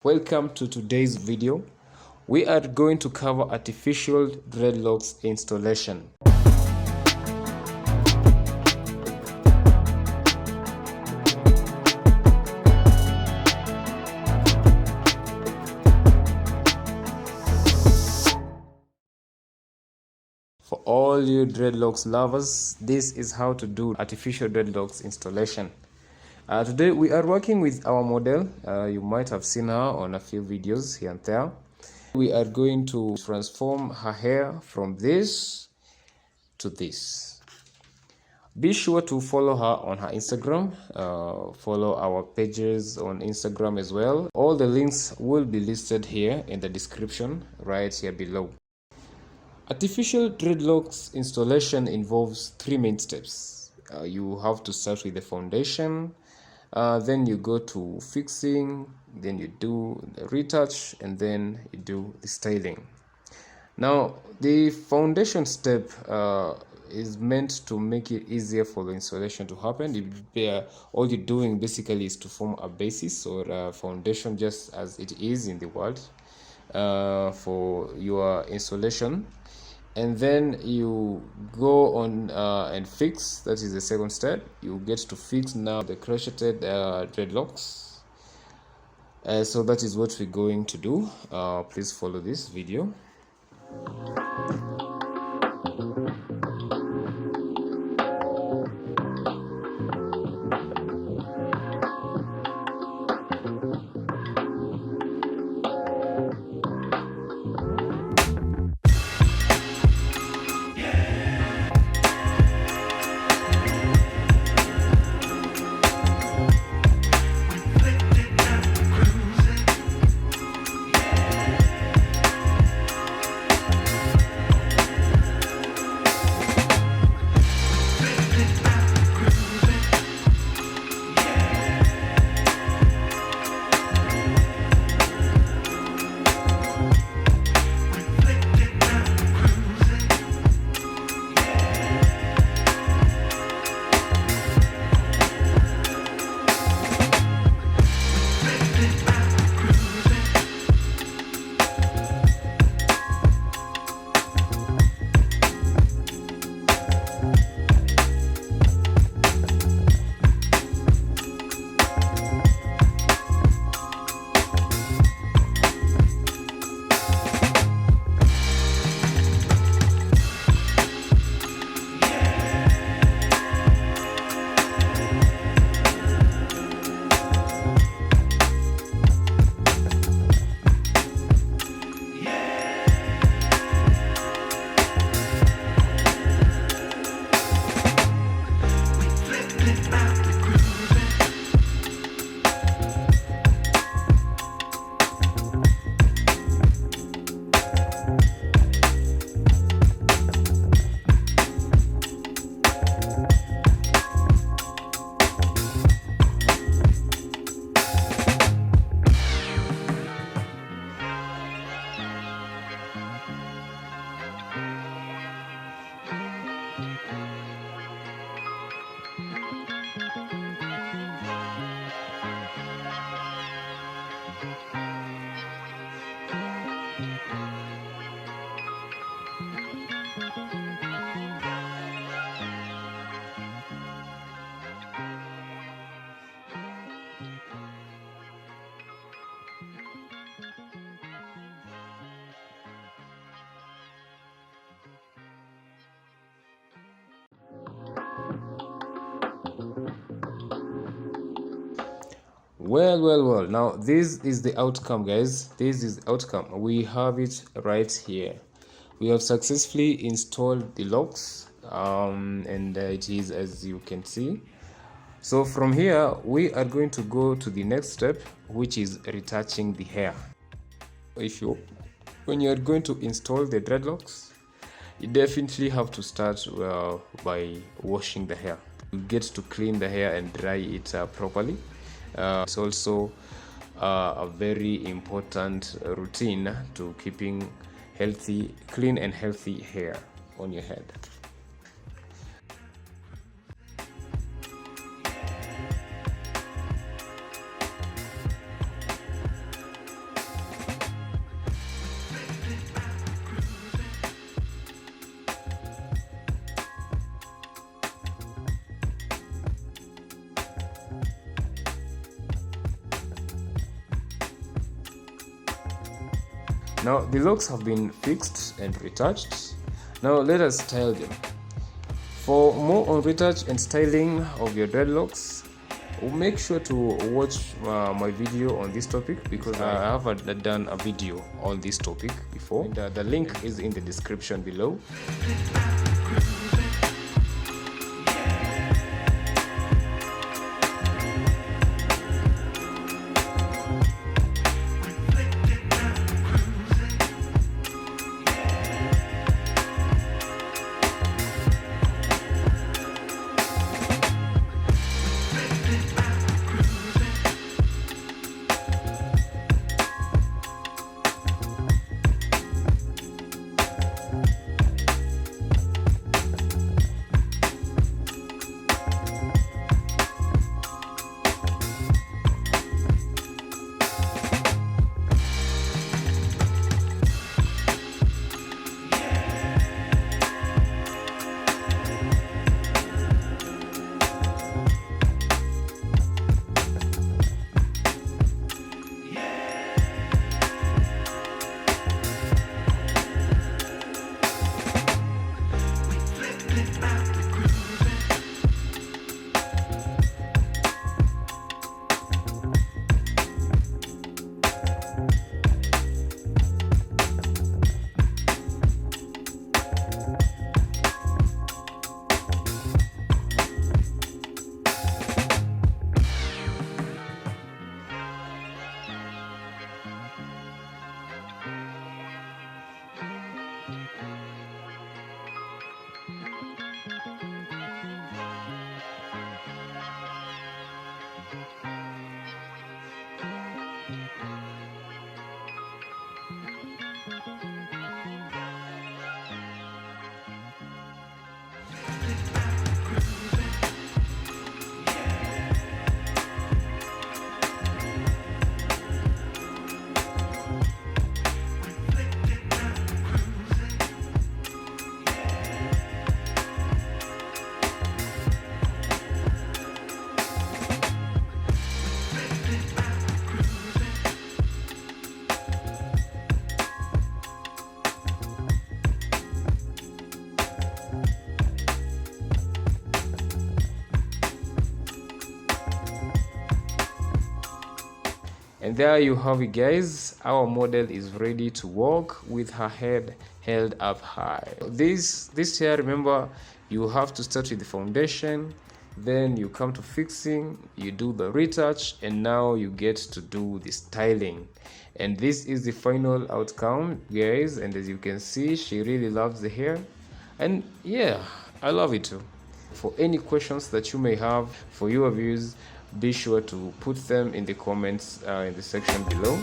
Welcome to today's video. We are going to cover artificial dreadlocks installation. For all you dreadlocks lovers, this is how to do artificial dreadlocks installation. Today we are working with our model. You might have seen her on a few videos here and there. We are going to transform her hair from this to this. Be sure to follow her on her Instagram. Follow our pages on Instagram as well. All the links will be listed here in the description right here below. Artificial dreadlocks installation involves three main steps. You have to start with the foundation. Then you go to fixing, then you do the retouch, and then you do the styling. Now the foundation step is meant to make it easier for the installation to happen. All you're doing basically is to form a basis or a foundation, just as it is in the world, for your installation. And then you go on and fix. That is the second step. You get to fix now the crocheted dreadlocks. So that is what we're going to do. Please follow this video. Well, now this is the outcome, guys. This is the outcome. We have it right here. We have successfully installed the Locs, and it is as you can see. So from here we are going to go to the next step, which is retouching the hair. When you are going to install the dreadlocks, you definitely have to start by washing the hair. You get to clean the hair and dry it properly. It's also a very important routine to keeping clean and healthy hair on your head. Now the locks have been fixed and retouched. Now let us style them. For more on retouch and styling of your dreadlocks, make sure to watch my video on this topic, because I have done a video on this topic before, and the link is in the description below. And there you have it, guys. Our model is ready to walk with her head held up high. This hair, remember, you have to start with the foundation, then you come to fixing, you do the retouch, and now you get to do the styling. And this is the final outcome, guys. And as you can see, she really loves the hair, and yeah, I love it too. For any questions that you may have, for your views, be sure to put them in the comments in the section below.